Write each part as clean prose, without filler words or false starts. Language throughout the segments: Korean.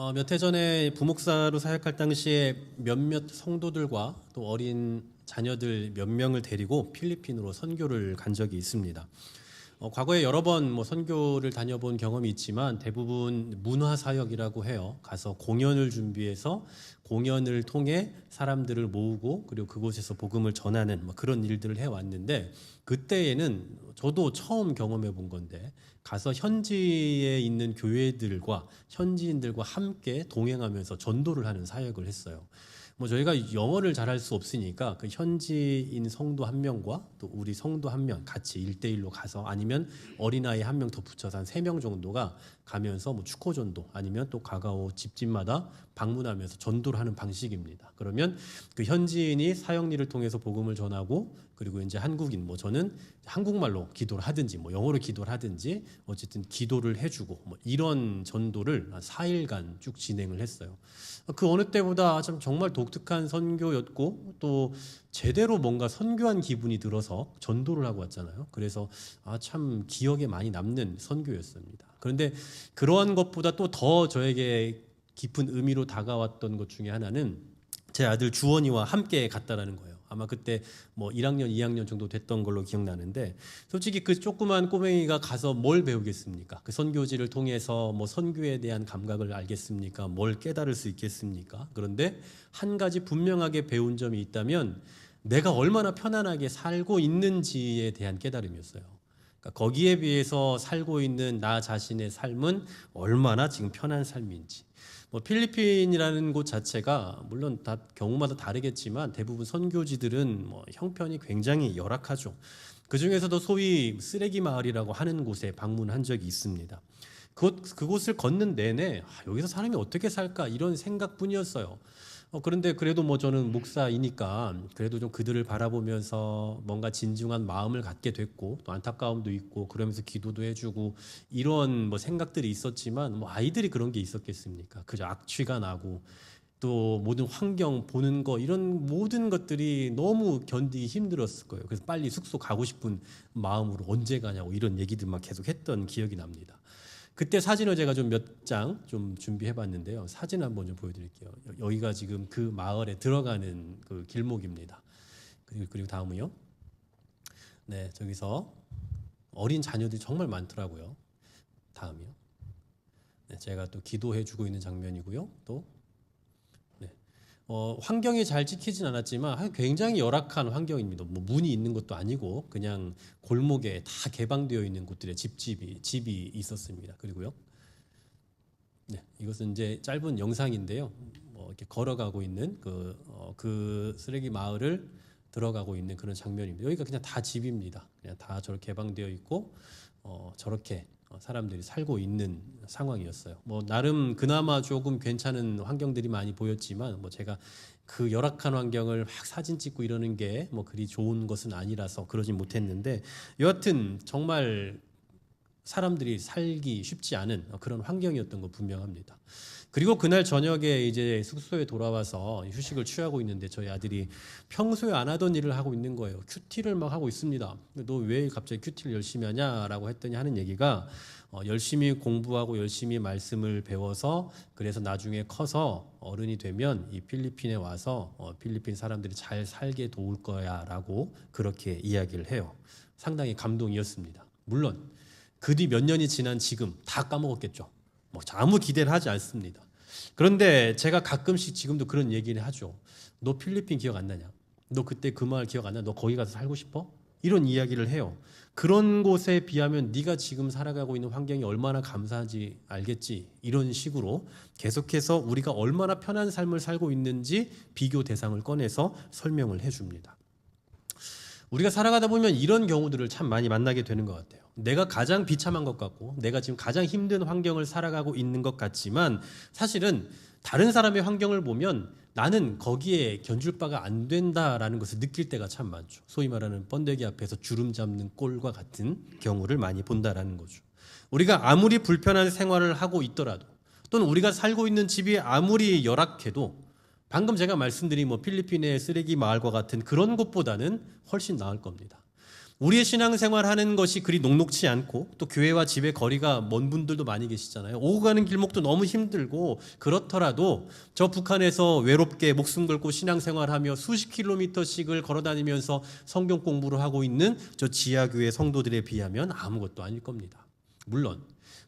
몇 해 전에 부목사로 사역할 당시에 몇몇 성도들과 또 어린 자녀들 몇 명을 데리고 필리핀으로 선교를 간 적이 있습니다. 과거에 여러 번 선교를 다녀본 경험이 있지만 대부분 문화 사역이라고 해요. 가서 공연을 준비해서 공연을 통해 사람들을 모으고 그리고 그곳에서 복음을 전하는 그런 일들을 해왔는데, 그때에는 저도 처음 경험해 본 건데 가서 현지에 있는 교회들과 현지인들과 함께 동행하면서 전도를 하는 사역을 했어요. 저희가 영어를 잘할 수 없으니까 그 현지인 성도 한 명과 또 우리 성도 한 명 같이 1대1로 가서, 아니면 어린아이 한 명 더 붙여서 한 3명 정도가 가면서 축호 전도, 아니면 또 가까워 집집마다 방문하면서 전도를 하는 방식입니다. 그러면 그 현지인이 사역리를 통해서 복음을 전하고, 그리고 이제 한국인, 저는 한국말로 기도를 하든지 영어로 기도를 하든지 어쨌든 기도를 해주고 이런 전도를 4일간 쭉 진행을 했어요. 그 어느 때보다 참 정말 독특한 선교였고, 또 제대로 뭔가 선교한 기분이 들어서 전도를 하고 왔잖아요. 그래서 참 기억에 많이 남는 선교였습니다. 그런데 그러한 것보다 또 더 저에게 깊은 의미로 다가왔던 것 중에 하나는 제 아들 주원이와 함께 갔다라는 거예요. 아마 그때 1학년, 2학년 정도 됐던 걸로 기억나는데, 솔직히 그 조그만 꼬맹이가 가서 뭘 배우겠습니까? 그 선교지를 통해서 선교에 대한 감각을 알겠습니까? 뭘 깨달을 수 있겠습니까? 그런데 한 가지 분명하게 배운 점이 있다면 내가 얼마나 편안하게 살고 있는지에 대한 깨달음이었어요. 그러니까 거기에 비해서 살고 있는 나 자신의 삶은 얼마나 지금 편한 삶인지. 필리핀이라는 곳 자체가 물론 다 경우마다 다르겠지만 대부분 선교지들은 형편이 굉장히 열악하죠. 그 중에서도 소위 쓰레기 마을이라고 하는 곳에 방문한 적이 있습니다. 그곳을 걷는 내내 여기서 사람이 어떻게 살까 이런 생각뿐이었어요. 그런데 그래도 저는 목사이니까 그래도 좀 그들을 바라보면서 뭔가 진중한 마음을 갖게 됐고, 또 안타까움도 있고 그러면서 기도도 해주고 이런 생각들이 있었지만 아이들이 그런 게 있었겠습니까? 그저 악취가 나고 또 모든 환경 보는 거 이런 모든 것들이 너무 견디기 힘들었을 거예요. 그래서 빨리 숙소 가고 싶은 마음으로 언제 가냐고 이런 얘기들만 계속 했던 기억이 납니다. 그때 사진을 제가 좀 몇 장 좀 준비해 봤는데요. 사진 한번 좀 보여드릴게요. 여기가 지금 그 마을에 들어가는 그 길목입니다. 그리고 다음은요. 네, 저기서 어린 자녀들이 정말 많더라고요. 다음이요. 네, 제가 또 기도해 주고 있는 장면이고요. 또 환경이 잘 지키진 않았지만 굉장히 열악한 환경입니다. 문이 있는 것도 아니고 그냥 골목에 다 개방되어 있는 곳들에 집이 있었습니다. 그리고요, 네, 이것은 이제 짧은 영상인데요. 이렇게 걸어가고 있는 그 쓰레기 마을을 들어가고 있는 그런 장면입니다. 여기가 그냥 다 집입니다. 그냥 다 저렇게 개방되어 있고 저렇게 사람들이 살고 있는 상황이었어요. 나름 그나마 조금 괜찮은 환경들이 많이 보였지만 제가 그 열악한 환경을 막 사진 찍고 이러는 게 그리 좋은 것은 아니라서 그러진 못했는데, 여하튼 정말 사람들이 살기 쉽지 않은 그런 환경이었던 거 분명합니다. 그리고 그날 저녁에 이제 숙소에 돌아와서 휴식을 취하고 있는데 저희 아들이 평소에 안 하던 일을 하고 있는 거예요. 큐티를 막 하고 있습니다. 너 왜 갑자기 큐티를 열심히 하냐라고 했더니 하는 얘기가 열심히 공부하고 열심히 말씀을 배워서 그래서 나중에 커서 어른이 되면 이 필리핀에 와서 필리핀 사람들이 잘 살게 도울 거야라고 그렇게 이야기를 해요. 상당히 감동이었습니다. 물론 그 뒤 몇 년이 지난 지금 다 까먹었겠죠. 아무 기대를 하지 않습니다. 그런데 제가 가끔씩 지금도 그런 얘기를 하죠. 너 필리핀 기억 안 나냐? 너 그때 그 마을 기억 안 나? 너 거기 가서 살고 싶어? 이런 이야기를 해요. 그런 곳에 비하면 네가 지금 살아가고 있는 환경이 얼마나 감사한지 알겠지? 이런 식으로 계속해서 우리가 얼마나 편한 삶을 살고 있는지 비교 대상을 꺼내서 설명을 해줍니다. 우리가 살아가다 보면 이런 경우들을 참 많이 만나게 되는 것 같아요. 내가 가장 비참한 것 같고 내가 지금 가장 힘든 환경을 살아가고 있는 것 같지만 사실은 다른 사람의 환경을 보면 나는 거기에 견줄 바가 안 된다라는 것을 느낄 때가 참 많죠. 소위 말하는 번데기 앞에서 주름 잡는 꼴과 같은 경우를 많이 본다라는 거죠. 우리가 아무리 불편한 생활을 하고 있더라도, 또는 우리가 살고 있는 집이 아무리 열악해도 방금 제가 말씀드린 필리핀의 쓰레기 마을과 같은 그런 곳보다는 훨씬 나을 겁니다. 우리의 신앙생활 하는 것이 그리 녹록치 않고 또 교회와 집의 거리가 먼 분들도 많이 계시잖아요. 오고 가는 길목도 너무 힘들고 그렇더라도 저 북한에서 외롭게 목숨 걸고 신앙생활하며 수십 킬로미터씩을 걸어다니면서 성경 공부를 하고 있는 저 지하교회 성도들에 비하면 아무것도 아닐 겁니다. 물론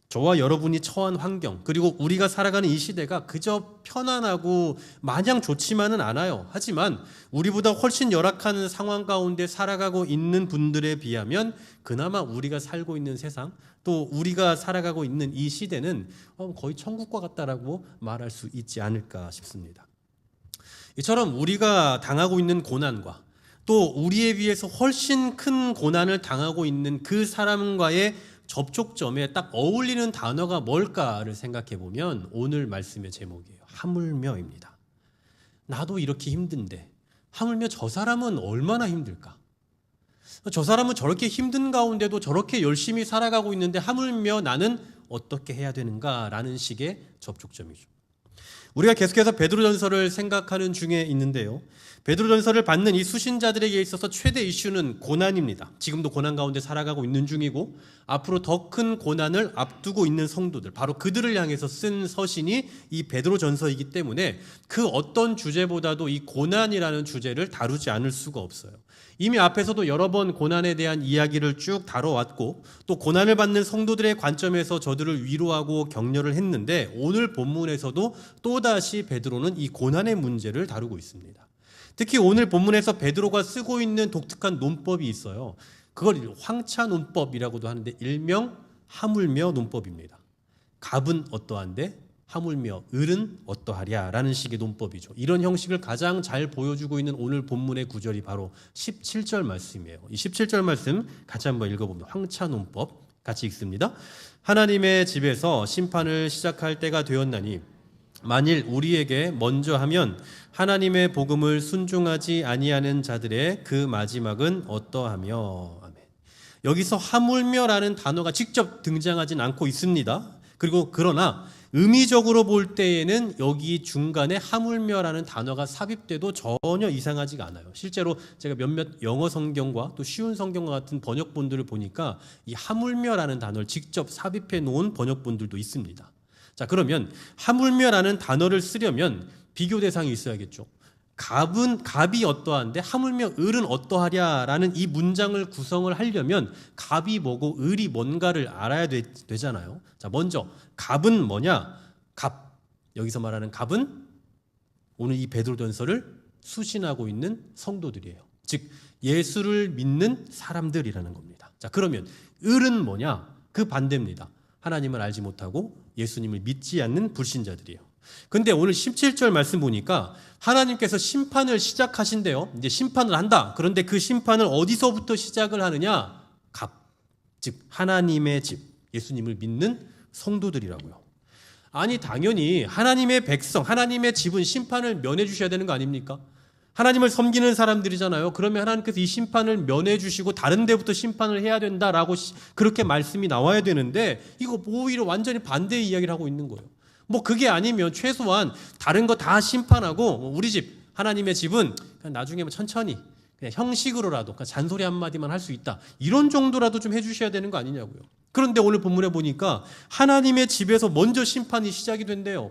저와 여러분이 처한 환경 그리고 우리가 살아가는 이 시대가 그저 편안하고 마냥 좋지만은 않아요. 하지만 우리보다 훨씬 열악한 상황 가운데 살아가고 있는 분들에 비하면 그나마 우리가 살고 있는 세상 또 우리가 살아가고 있는 이 시대는 거의 천국과 같다라고 말할 수 있지 않을까 싶습니다. 이처럼 우리가 당하고 있는 고난과 또 우리에 비해서 훨씬 큰 고난을 당하고 있는 그 사람과의 접촉점에 딱 어울리는 단어가 뭘까를 생각해 보면 오늘 말씀의 제목이에요. 하물며입니다. 나도 이렇게 힘든데 하물며 저 사람은 얼마나 힘들까? 저 사람은 저렇게 힘든 가운데도 저렇게 열심히 살아가고 있는데 하물며 나는 어떻게 해야 되는가라는 식의 접촉점이죠. 우리가 계속해서 베드로전서를 생각하는 중에 있는데요. 베드로전서를 받는 이 수신자들에게 있어서 최대 이슈는 고난입니다. 지금도 고난 가운데 살아가고 있는 중이고 앞으로 더 큰 고난을 앞두고 있는 성도들, 바로 그들을 향해서 쓴 서신이 이 베드로전서이기 때문에 그 어떤 주제보다도 이 고난이라는 주제를 다루지 않을 수가 없어요. 이미 앞에서도 여러 번 고난에 대한 이야기를 쭉 다뤄왔고 또 고난을 받는 성도들의 관점에서 저들을 위로하고 격려를 했는데 오늘 본문에서도 또다시 베드로는 이 고난의 문제를 다루고 있습니다. 특히 오늘 본문에서 베드로가 쓰고 있는 독특한 논법이 있어요. 그걸 황차 논법이라고도 하는데 일명 하물며 논법입니다. 갑은 어떠한데 하물며 을은 어떠하랴라는 식의 논법이죠. 이런 형식을 가장 잘 보여주고 있는 오늘 본문의 구절이 바로 17절 말씀이에요. 이 17절 말씀 같이 한번 읽어봅니다. 황차 논법 같이 읽습니다. 하나님의 집에서 심판을 시작할 때가 되었나니 만일 우리에게 먼저 하면 하나님의 복음을 순종하지 아니하는 자들의 그 마지막은 어떠하며. 아멘. 여기서 하물며라는 단어가 직접 등장하진 않고 있습니다. 그리고 그러나 의미적으로 볼 때에는 여기 중간에 하물며라는 단어가 삽입돼도 전혀 이상하지가 않아요. 실제로 제가 몇몇 영어 성경과 또 쉬운 성경과 같은 번역본들을 보니까 이 하물며라는 단어를 직접 삽입해 놓은 번역본들도 있습니다. 자, 그러면 하물며라는 단어를 쓰려면 비교 대상이 있어야겠죠. 갑이 어떠한데 하물며 을은 어떠하랴라는 이 문장을 구성을 하려면 갑이 뭐고 을이 뭔가를 알아야 되잖아요. 자, 먼저 갑은 뭐냐? 갑. 여기서 말하는 갑은 오늘 이 베드로전서를 수신하고 있는 성도들이에요. 즉 예수를 믿는 사람들이라는 겁니다. 자, 그러면 을은 뭐냐? 그 반대입니다. 하나님을 알지 못하고 예수님을 믿지 않는 불신자들이에요. 근데 오늘 17절 말씀 보니까 하나님께서 심판을 시작하신대요. 이제 심판을 한다. 그런데 그 심판을 어디서부터 시작을 하느냐? 갑, 즉 하나님의 집, 예수님을 믿는 성도들이라고요. 아니 당연히 하나님의 백성, 하나님의 집은 심판을 면해 주셔야 되는 거 아닙니까? 하나님을 섬기는 사람들이잖아요. 그러면 하나님께서 이 심판을 면해 주시고 다른 데부터 심판을 해야 된다라고 그렇게 말씀이 나와야 되는데 이거 오히려 완전히 반대의 이야기를 하고 있는 거예요. 뭐 그게 아니면 최소한 다른 거 다 심판하고 우리 집 하나님의 집은 그냥 나중에 천천히 그냥 형식으로라도 그냥 잔소리 한마디만 할 수 있다. 이런 정도라도 좀 해주셔야 되는 거 아니냐고요. 그런데 오늘 본문에 보니까 하나님의 집에서 먼저 심판이 시작이 된대요.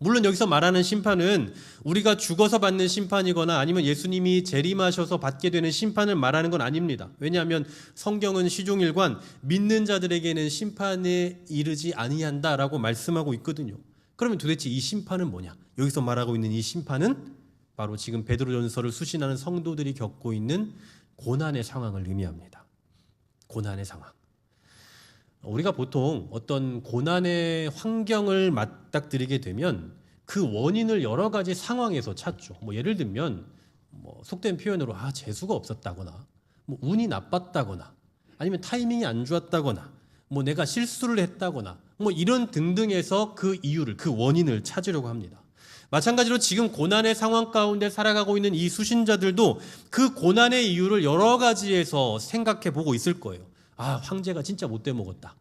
물론 여기서 말하는 심판은 우리가 죽어서 받는 심판이거나 아니면 예수님이 재림하셔서 받게 되는 심판을 말하는 건 아닙니다. 왜냐하면 성경은 시종일관 믿는 자들에게는 심판에 이르지 아니한다라고 말씀하고 있거든요. 그러면 도대체 이 심판은 뭐냐? 여기서 말하고 있는 이 심판은 바로 지금 베드로전서를 수신하는 성도들이 겪고 있는 고난의 상황을 의미합니다. 고난의 상황. 우리가 보통 어떤 고난의 환경을 맞닥뜨리게 되면 그 원인을 여러 가지 상황에서 찾죠. 뭐 예를 들면 속된 표현으로 재수가 없었다거나 운이 나빴다거나 아니면 타이밍이 안 좋았다거나 내가 실수를 했다거나 이런 등등에서 그 이유를 그 원인을 찾으려고 합니다. 마찬가지로 지금 고난의 상황 가운데 살아가고 있는 이 수신자들도 그 고난의 이유를 여러 가지에서 생각해 보고 있을 거예요. 황제가 진짜 못돼 먹었다.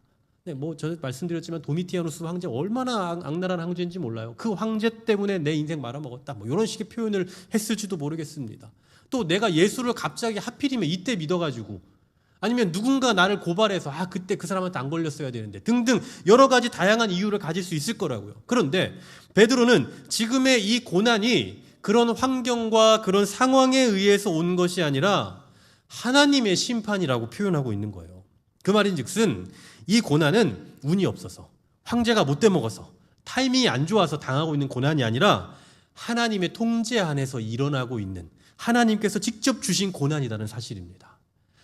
네, 저 말씀드렸지만 도미티아누스 황제 얼마나 악랄한 황제인지 몰라요. 그 황제 때문에 내 인생 말아먹었다. 이런 식의 표현을 했을지도 모르겠습니다. 또 내가 예수를 갑자기 하필이면 이때 믿어가지고 아니면 누군가 나를 고발해서 그때 그 사람한테 안 걸렸어야 되는데 등등 여러 가지 다양한 이유를 가질 수 있을 거라고요. 그런데 베드로는 지금의 이 고난이 그런 환경과 그런 상황에 의해서 온 것이 아니라 하나님의 심판이라고 표현하고 있는 거예요. 그 말인즉슨 이 고난은 운이 없어서, 황제가 못돼 먹어서, 타이밍이 안 좋아서 당하고 있는 고난이 아니라 하나님의 통제 안에서 일어나고 있는, 하나님께서 직접 주신 고난이라는 사실입니다.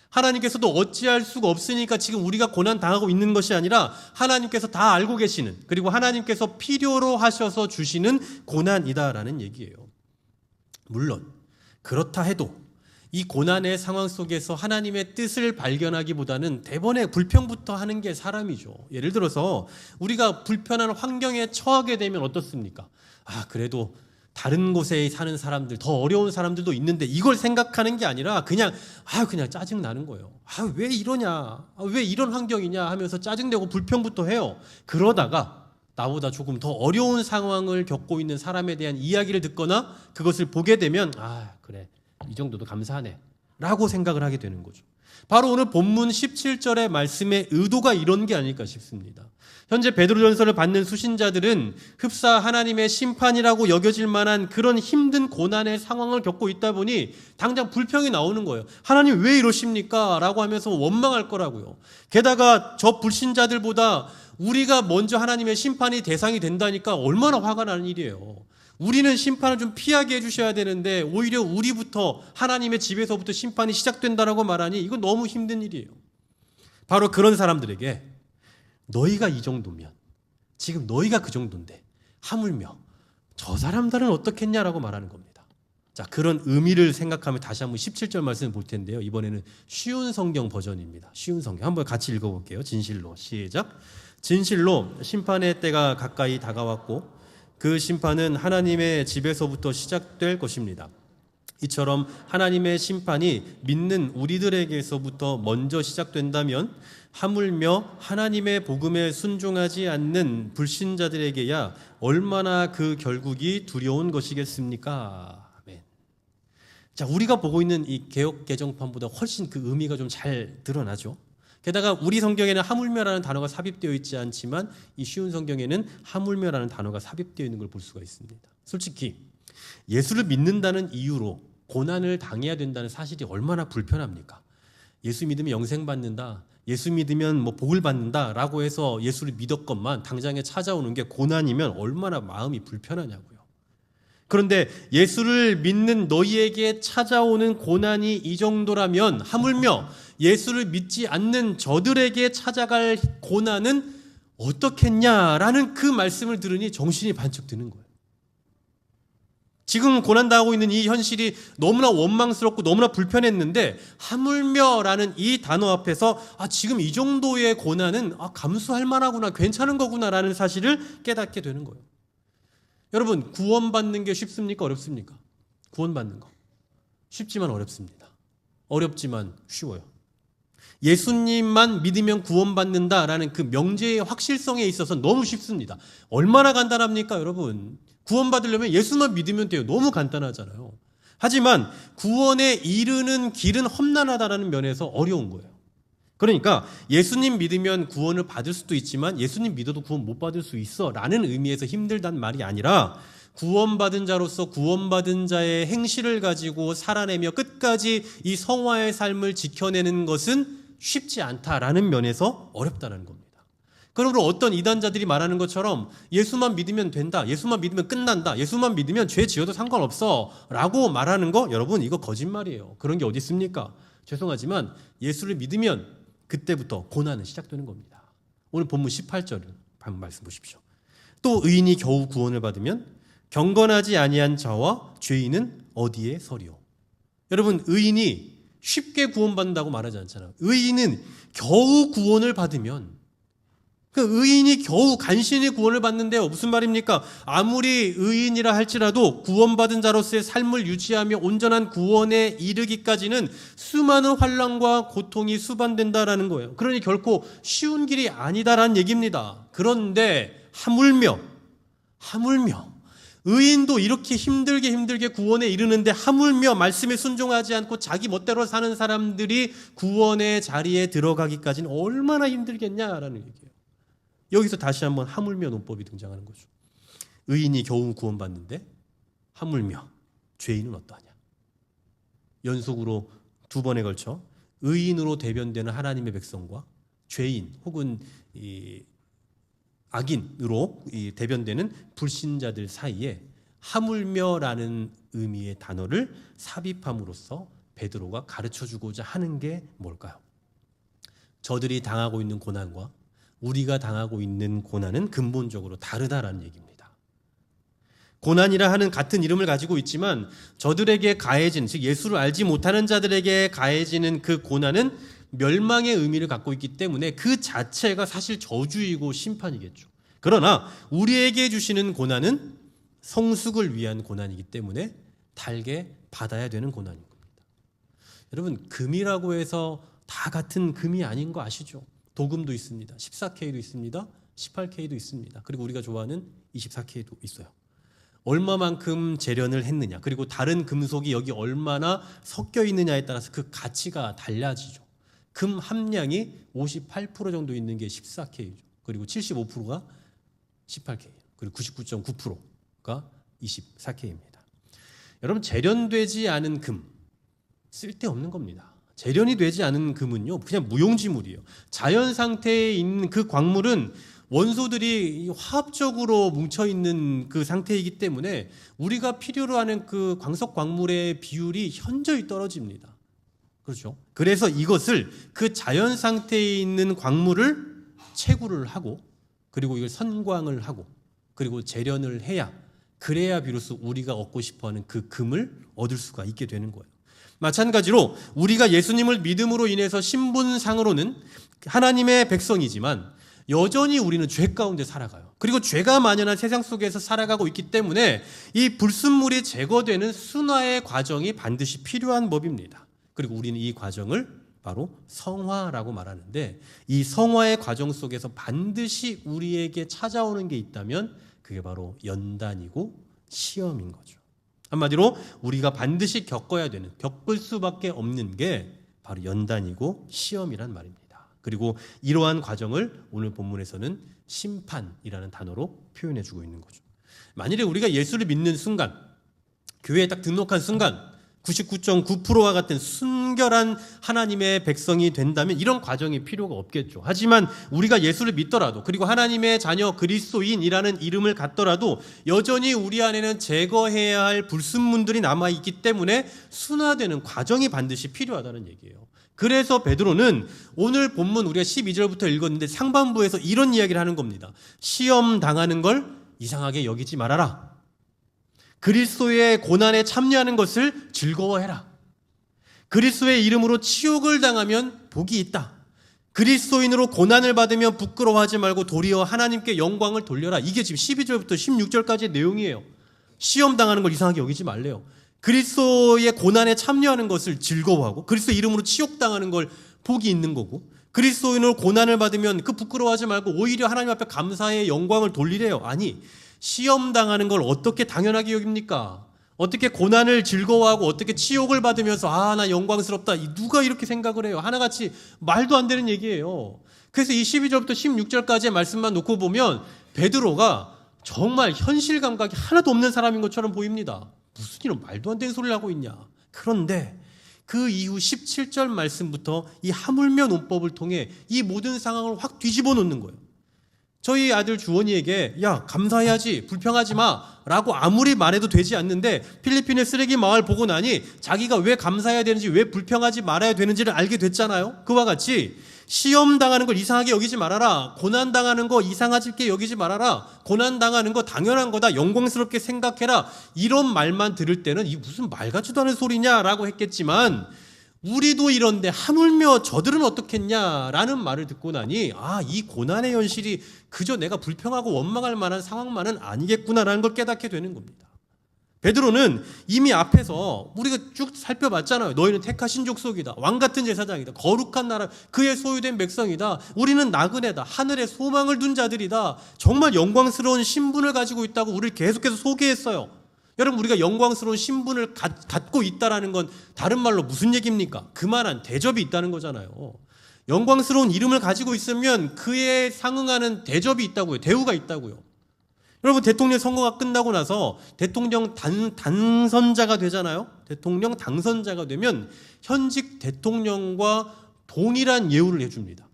하나님께서도 어찌할 수가 없으니까 지금 우리가 고난 당하고 있는 것이 아니라 하나님께서 다 알고 계시는, 그리고 하나님께서 필요로 하셔서 주시는 고난이다라는 얘기예요. 물론 그렇다 해도 이 고난의 상황 속에서 하나님의 뜻을 발견하기보다는 대번에 불평부터 하는 게 사람이죠. 예를 들어서 우리가 불편한 환경에 처하게 되면 어떻습니까? 그래도 다른 곳에 사는 사람들, 더 어려운 사람들도 있는데 이걸 생각하는 게 아니라 그냥 짜증 나는 거예요. 왜 이러냐? 왜 이런 환경이냐 하면서 짜증내고 불평부터 해요. 그러다가 나보다 조금 더 어려운 상황을 겪고 있는 사람에 대한 이야기를 듣거나 그것을 보게 되면 그래, 이 정도도 감사하네 라고 생각을 하게 되는 거죠. 바로 오늘 본문 17절의 말씀의 의도가 이런 게 아닐까 싶습니다. 현재 베드로전서를 받는 수신자들은 흡사 하나님의 심판이라고 여겨질 만한 그런 힘든 고난의 상황을 겪고 있다 보니 당장 불평이 나오는 거예요. 하나님 왜 이러십니까? 라고 하면서 원망할 거라고요. 게다가 저 불신자들보다 우리가 먼저 하나님의 심판이 대상이 된다니까 얼마나 화가 나는 일이에요. 우리는 심판을 좀 피하게 해주셔야 되는데 오히려 우리부터, 하나님의 집에서부터 심판이 시작된다라고 말하니 이건 너무 힘든 일이에요. 바로 그런 사람들에게 너희가 이 정도면, 지금 너희가 그 정도인데 하물며 저 사람들은 어떻겠냐라고 말하는 겁니다. 자, 그런 의미를 생각하면 다시 한번 17절 말씀을 볼 텐데요. 이번에는 쉬운 성경 버전입니다. 쉬운 성경 한번 같이 읽어볼게요. 진실로 시작. 진실로 심판의 때가 가까이 다가왔고 그 심판은 하나님의 집에서부터 시작될 것입니다. 이처럼 하나님의 심판이 믿는 우리들에게서부터 먼저 시작된다면 하물며 하나님의 복음에 순종하지 않는 불신자들에게야 얼마나 그 결국이 두려운 것이겠습니까? 아멘. 자, 우리가 보고 있는 이 개역 개정판보다 훨씬 그 의미가 좀 잘 드러나죠. 게다가 우리 성경에는 하물며라는 단어가 삽입되어 있지 않지만 이 쉬운 성경에는 하물며라는 단어가 삽입되어 있는 걸 볼 수가 있습니다. 솔직히 예수를 믿는다는 이유로 고난을 당해야 된다는 사실이 얼마나 불편합니까? 예수 믿으면 영생 받는다, 예수 믿으면 복을 받는다라고 해서 예수를 믿었건만 당장에 찾아오는 게 고난이면 얼마나 마음이 불편하냐고요. 그런데 예수를 믿는 너희에게 찾아오는 고난이 이 정도라면 하물며 예수를 믿지 않는 저들에게 찾아갈 고난은 어떻겠냐라는 그 말씀을 들으니 정신이 반짝 드는 거예요. 지금 고난당하고 있는 이 현실이 너무나 원망스럽고 너무나 불편했는데 하물며라는 이 단어 앞에서 지금 이 정도의 고난은 감수할 만하구나, 괜찮은 거구나라는 사실을 깨닫게 되는 거예요. 여러분, 구원받는 게 쉽습니까? 어렵습니까? 구원받는 거 쉽지만 어렵습니다. 어렵지만 쉬워요. 예수님만 믿으면 구원받는다라는 그 명제의 확실성에 있어서 너무 쉽습니다. 얼마나 간단합니까, 여러분? 구원받으려면 예수만 믿으면 돼요. 너무 간단하잖아요. 하지만 구원에 이르는 길은 험난하다라는 면에서 어려운 거예요. 그러니까 예수님 믿으면 구원을 받을 수도 있지만 예수님 믿어도 구원 못 받을 수 있어 라는 의미에서 힘들다는 말이 아니라 구원받은 자로서 구원받은 자의 행실을 가지고 살아내며 끝까지 이 성화의 삶을 지켜내는 것은 쉽지 않다라는 면에서 어렵다는 겁니다. 그러므로 어떤 이단자들이 말하는 것처럼 예수만 믿으면 된다, 예수만 믿으면 끝난다, 예수만 믿으면 죄 지어도 상관없어 라고 말하는 거, 여러분 이거 거짓말이에요. 그런 게 어디 있습니까? 죄송하지만 예수를 믿으면 그때부터 고난은 시작되는 겁니다. 오늘 본문 18절을 한번 말씀 보십시오. 또 의인이 겨우 구원을 받으면 경건하지 아니한 자와 죄인은 어디에 서리요? 여러분, 의인이 쉽게 구원받는다고 말하지 않잖아요. 의인은 겨우 구원을 받으면, 그 의인이 겨우 간신히 구원을 받는데요. 무슨 말입니까? 아무리 의인이라 할지라도 구원받은 자로서의 삶을 유지하며 온전한 구원에 이르기까지는 수많은 환난과 고통이 수반된다라는 거예요. 그러니 결코 쉬운 길이 아니다라는 얘기입니다. 그런데 하물며 의인도 이렇게 힘들게 구원에 이르는데 하물며 말씀에 순종하지 않고 자기 멋대로 사는 사람들이 구원의 자리에 들어가기까지는 얼마나 힘들겠냐라는 얘기예요. 여기서 다시 한번 하물며 논법이 등장하는 거죠. 의인이 겨우 구원받는데 하물며 죄인은 어떠하냐. 연속으로 두 번에 걸쳐 의인으로 대변되는 하나님의 백성과 죄인 혹은 악인으로 대변되는 불신자들 사이에 하물며라는 의미의 단어를 삽입함으로써 베드로가 가르쳐주고자 하는 게 뭘까요? 저들이 당하고 있는 고난과 우리가 당하고 있는 고난은 근본적으로 다르다라는 얘기입니다. 고난이라 하는 같은 이름을 가지고 있지만 저들에게 가해진, 즉 예수를 알지 못하는 자들에게 가해지는 그 고난은 멸망의 의미를 갖고 있기 때문에 그 자체가 사실 저주이고 심판이겠죠. 그러나 우리에게 주시는 고난은 성숙을 위한 고난이기 때문에 달게 받아야 되는 고난인 겁니다. 여러분, 금이라고 해서 다 같은 금이 아닌 거 아시죠? 도금도 있습니다. 14K도 있습니다. 18K도 있습니다. 그리고 우리가 좋아하는 24K도 있어요. 얼마만큼 재련을 했느냐, 그리고 다른 금속이 여기 얼마나 섞여 있느냐에 따라서 그 가치가 달라지죠. 금 함량이 58% 정도 있는 게 14K죠. 그리고 75%가 18K, 그리고 99.9%가 24K입니다. 여러분, 재련되지 않은 금, 쓸데없는 겁니다. 재련이 되지 않은 금은요, 그냥 무용지물이에요. 자연 상태에 있는 그 광물은 원소들이 화합적으로 뭉쳐있는 그 상태이기 때문에 우리가 필요로 하는 그 광석 광물의 비율이 현저히 떨어집니다. 그렇죠? 그래서 이것을 그 자연 상태에 있는 광물을 채굴을 하고, 그리고 이걸 선광을 하고, 그리고 재련을 해야, 그래야 비로소 우리가 얻고 싶어하는 그 금을 얻을 수가 있게 되는 거예요. 마찬가지로 우리가 예수님을 믿음으로 인해서 신분상으로는 하나님의 백성이지만 여전히 우리는 죄 가운데 살아가요. 그리고 죄가 만연한 세상 속에서 살아가고 있기 때문에 이 불순물이 제거되는 순화의 과정이 반드시 필요한 법입니다. 그리고 우리는 이 과정을 바로 성화라고 말하는데, 이 성화의 과정 속에서 반드시 우리에게 찾아오는 게 있다면 그게 바로 연단이고 시험인 거죠. 한마디로 우리가 반드시 겪어야 되는, 겪을 수밖에 없는 게 바로 연단이고 시험이란 말입니다. 그리고 이러한 과정을 오늘 본문에서는 심판이라는 단어로 표현해주고 있는 거죠. 만일에 우리가 예수를 믿는 순간, 교회에 딱 등록한 순간 99.9%와 같은 순결한 하나님의 백성이 된다면 이런 과정이 필요가 없겠죠. 하지만 우리가 예수를 믿더라도, 그리고 하나님의 자녀 그리스도인이라는 이름을 갖더라도 여전히 우리 안에는 제거해야 할 불순물들이 남아있기 때문에 순화되는 과정이 반드시 필요하다는 얘기예요. 그래서 베드로는 오늘 본문 우리가 12절부터 읽었는데 상반부에서 이런 이야기를 하는 겁니다. 시험 당하는 걸 이상하게 여기지 말아라. 그리스도의 고난에 참여하는 것을 즐거워해라. 그리스도의 이름으로 치욕을 당하면 복이 있다. 그리스도인으로 고난을 받으면 부끄러워하지 말고 도리어 하나님께 영광을 돌려라. 이게 지금 12절부터 16절까지의 내용이에요. 시험 당하는 걸 이상하게 여기지 말래요. 그리스도의 고난에 참여하는 것을 즐거워하고, 그리스도 이름으로 치욕당하는 걸 복이 있는 거고, 그리스도인으로 고난을 받으면 그 부끄러워하지 말고 오히려 하나님 앞에 감사의 영광을 돌리래요. 아니, 시험당하는 걸 어떻게 당연하게 여깁니까? 어떻게 고난을 즐거워하고 어떻게 치욕을 받으면서 나 영광스럽다, 누가 이렇게 생각을 해요? 하나같이 말도 안 되는 얘기예요. 그래서 이 12절부터 16절까지의 말씀만 놓고 보면 베드로가 정말 현실 감각이 하나도 없는 사람인 것처럼 보입니다. 무슨 이런 말도 안 되는 소리를 하고 있냐. 그런데 그 이후 17절 말씀부터 이 하물며 논법을 통해 이 모든 상황을 확 뒤집어 놓는 거예요. 저희 아들 주원이에게 야, 감사해야지, 불평하지 마 라고 아무리 말해도 되지 않는데 필리핀의 쓰레기 마을 보고 나니 자기가 왜 감사해야 되는지, 왜 불평하지 말아야 되는지를 알게 됐잖아요. 그와 같이 시험 당하는 걸 이상하게 여기지 말아라. 고난 당하는 거 이상하게 여기지 말아라. 고난 당하는 거 당연한 거다. 영광스럽게 생각해라. 이런 말만 들을 때는 이 무슨 말 같지도 않은 소리냐라고 했겠지만, 우리도 이런데 하물며 저들은 어떻겠냐라는 말을 듣고 나니 이 고난의 현실이 그저 내가 불평하고 원망할 만한 상황만은 아니겠구나라는 걸 깨닫게 되는 겁니다. 베드로는 이미 앞에서 우리가 쭉 살펴봤잖아요. 너희는 택하신 족속이다. 왕같은 제사장이다. 거룩한 나라, 그의 소유된 백성이다. 우리는 나그네다. 하늘에 소망을 둔 자들이다. 정말 영광스러운 신분을 가지고 있다고 우리를 계속해서 소개했어요. 여러분, 우리가 영광스러운 신분을 갖고 있다는 건 다른 말로 무슨 얘기입니까? 그만한 대접이 있다는 거잖아요. 영광스러운 이름을 가지고 있으면 그에 상응하는 대접이 있다고요. 대우가 있다고요. 여러분, 대통령 선거가 끝나고 나서 대통령 당선자가 되잖아요. 대통령 당선자가 되면 현직 대통령과 동일한 예우를 해줍니다.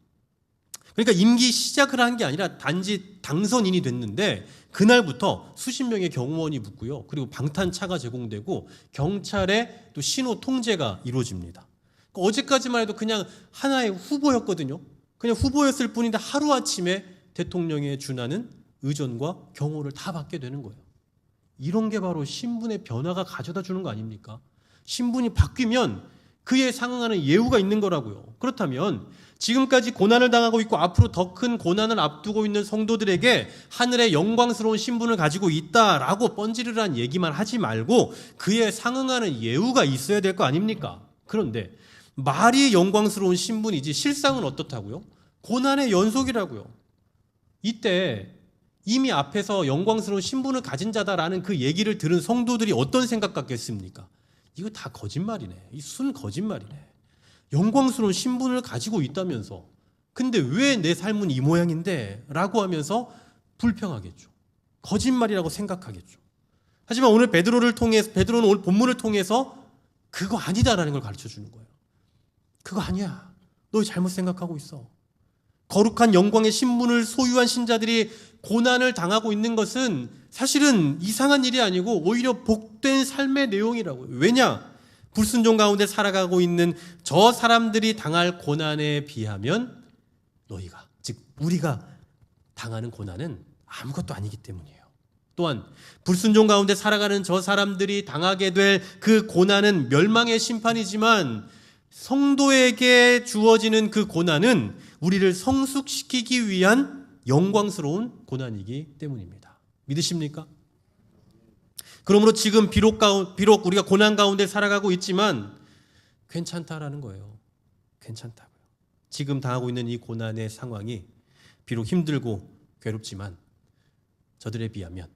그러니까 임기 시작을 한 게 아니라 단지 당선인이 됐는데 그날부터 수십 명의 경호원이 붙고요. 그리고 방탄차가 제공되고 경찰의 또 신호 통제가 이루어집니다. 그러니까 어제까지만 해도 그냥 하나의 후보였거든요. 그냥 후보였을 뿐인데 하루아침에 대통령에 준하는 의전과 경호를 다 받게 되는 거예요. 이런 게 바로 신분의 변화가 가져다 주는 거 아닙니까? 신분이 바뀌면 그에 상응하는 예우가 있는 거라고요. 그렇다면 지금까지 고난을 당하고 있고 앞으로 더 큰 고난을 앞두고 있는 성도들에게 하늘의 영광스러운 신분을 가지고 있다라고 뻔지르르한 얘기만 하지 말고 그에 상응하는 예우가 있어야 될 거 아닙니까? 그런데 말이 영광스러운 신분이지 실상은 어떻다고요? 고난의 연속이라고요. 이때 이미 앞에서 영광스러운 신분을 가진 자다라는 그 얘기를 들은 성도들이 어떤 생각 갖겠습니까? 이거 다 거짓말이네. 이 순 거짓말이네. 영광스러운 신분을 가지고 있다면서 근데 왜 내 삶은 이 모양인데? 라고 하면서 불평하겠죠. 거짓말이라고 생각하겠죠. 하지만 오늘 베드로는 오늘 본문을 통해서 그거 아니다라는 걸 가르쳐 주는 거예요. 그거 아니야. 너 잘못 생각하고 있어. 거룩한 영광의 신분을 소유한 신자들이 고난을 당하고 있는 것은 사실은 이상한 일이 아니고 오히려 복된 삶의 내용이라고요. 왜냐? 불순종 가운데 살아가고 있는 저 사람들이 당할 고난에 비하면 너희가, 즉 우리가 당하는 고난은 아무것도 아니기 때문이에요. 또한 불순종 가운데 살아가는 저 사람들이 당하게 될 그 고난은 멸망의 심판이지만 성도에게 주어지는 그 고난은 우리를 성숙시키기 위한 영광스러운 고난이기 때문입니다. 믿으십니까? 그러므로 지금 비록 우리가 고난 가운데 살아가고 있지만 괜찮다라는 거예요. 괜찮다고요. 지금 당하고 있는 이 고난의 상황이 비록 힘들고 괴롭지만 저들에 비하면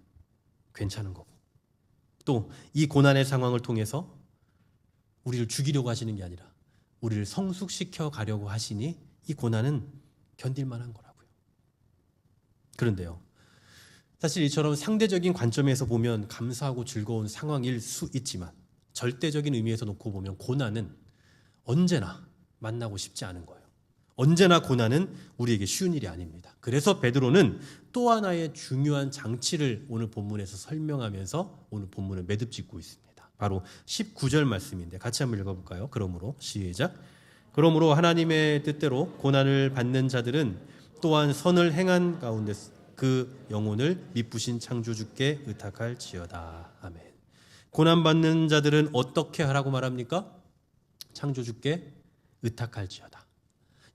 괜찮은 거고 또 이 고난의 상황을 통해서 우리를 죽이려고 하시는 게 아니라 우리를 성숙시켜 가려고 하시니 이 고난은 견딜 만한 거라고요. 그런데요, 사실 이처럼 상대적인 관점에서 보면 감사하고 즐거운 상황일 수 있지만 절대적인 의미에서 놓고 보면 고난은 언제나 만나고 싶지 않은 거예요. 언제나 고난은 우리에게 쉬운 일이 아닙니다. 그래서 베드로는 또 하나의 중요한 장치를 오늘 본문에서 설명하면서 오늘 본문을 매듭 짓고 있습니다. 바로 19절 말씀인데 같이 한번 읽어볼까요? 그러므로 시작. 그러므로 하나님의 뜻대로 고난을 받는 자들은 또한 선을 행한 가운데 그 영혼을 미쁘신 창조주께 의탁할지어다. 아멘. 고난받는 자들은 어떻게 하라고 말합니까? 창조주께 의탁할지어다.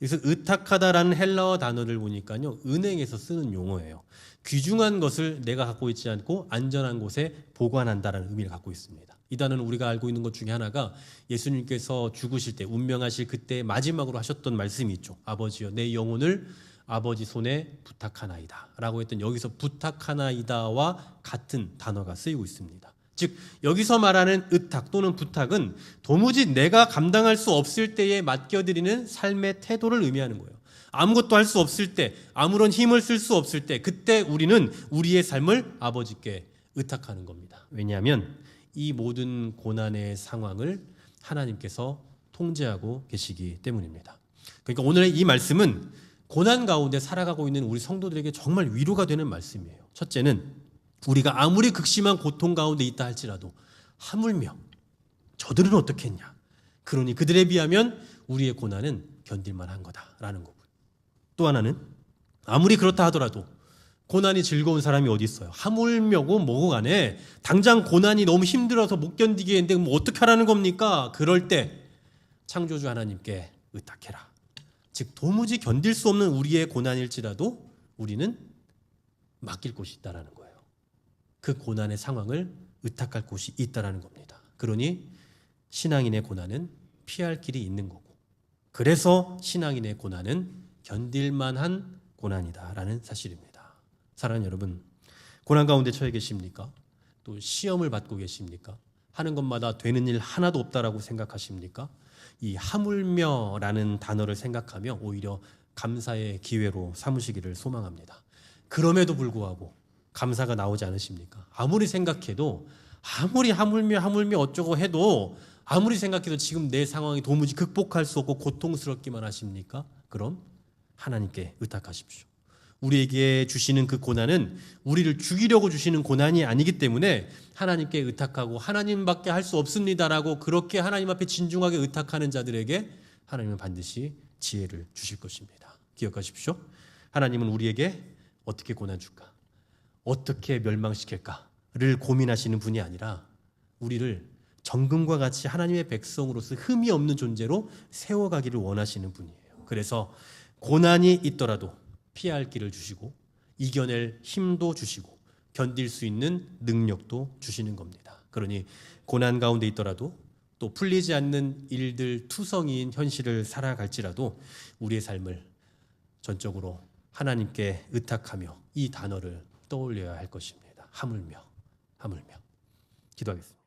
여기서 의탁하다라는 헬라어 단어를 보니까요, 은행에서 쓰는 용어예요. 귀중한 것을 내가 갖고 있지 않고 안전한 곳에 보관한다라는 의미를 갖고 있습니다. 이 단어는 우리가 알고 있는 것 중에 하나가 예수님께서 죽으실 때 운명하실 그때 마지막으로 하셨던 말씀이 있죠. 아버지여 내 영혼을 아버지 손에 부탁하나이다 라고 했던 여기서 부탁하나이다와 같은 단어가 쓰이고 있습니다. 즉 여기서 말하는 의탁 또는 부탁은 도무지 내가 감당할 수 없을 때에 맡겨드리는 삶의 태도를 의미하는 거예요. 아무것도 할 수 없을 때, 아무런 힘을 쓸 수 없을 때 그때 우리는 우리의 삶을 아버지께 의탁하는 겁니다. 왜냐하면 이 모든 고난의 상황을 하나님께서 통제하고 계시기 때문입니다. 그러니까 오늘의 이 말씀은 고난 가운데 살아가고 있는 우리 성도들에게 정말 위로가 되는 말씀이에요. 첫째는 우리가 아무리 극심한 고통 가운데 있다 할지라도 하물며 저들은 어떻게 했냐. 그러니 그들에 비하면 우리의 고난은 견딜만한 거다라는 거고요. 또 하나는 아무리 그렇다 하더라도 고난이 즐거운 사람이 어디 있어요. 하물며고 뭐고 간에 당장 고난이 너무 힘들어서 못 견디겠는데 뭐 어떻게 하라는 겁니까? 그럴 때 창조주 하나님께 의탁해라. 즉 도무지 견딜 수 없는 우리의 고난일지라도 우리는 맡길 곳이 있다라는 거예요. 그 고난의 상황을 의탁할 곳이 있다라는 겁니다. 그러니 신앙인의 고난은 피할 길이 있는 거고, 그래서 신앙인의 고난은 견딜만한 고난이다라는 사실입니다. 사랑하는 여러분, 고난 가운데 처해 계십니까? 또 시험을 받고 계십니까? 하는 것마다 되는 일 하나도 없다라고 생각하십니까? 이 하물며라는 단어를 생각하며 오히려 감사의 기회로 삼으시기를 소망합니다. 그럼에도 불구하고 감사가 나오지 않으십니까? 아무리 생각해도, 아무리 하물며 어쩌고 해도, 아무리 생각해도 지금 내 상황이 도무지 극복할 수 없고 고통스럽기만 하십니까? 그럼 하나님께 의탁하십시오. 우리에게 주시는 그 고난은 우리를 죽이려고 주시는 고난이 아니기 때문에 하나님께 의탁하고, 하나님밖에 할 수 없습니다라고 그렇게 하나님 앞에 진중하게 의탁하는 자들에게 하나님은 반드시 지혜를 주실 것입니다. 기억하십시오. 하나님은 우리에게 어떻게 고난 줄까, 어떻게 멸망시킬까를 고민하시는 분이 아니라 우리를 정금과 같이 하나님의 백성으로서 흠이 없는 존재로 세워가기를 원하시는 분이에요. 그래서 고난이 있더라도 피할 길을 주시고, 이겨낼 힘도 주시고, 견딜 수 있는 능력도 주시는 겁니다. 그러니 고난 가운데 있더라도, 또 풀리지 않는 일들 투성이인 현실을 살아갈지라도 우리의 삶을 전적으로 하나님께 의탁하며 이 단어를 떠올려야 할 것입니다. 하물며. 기도하겠습니다.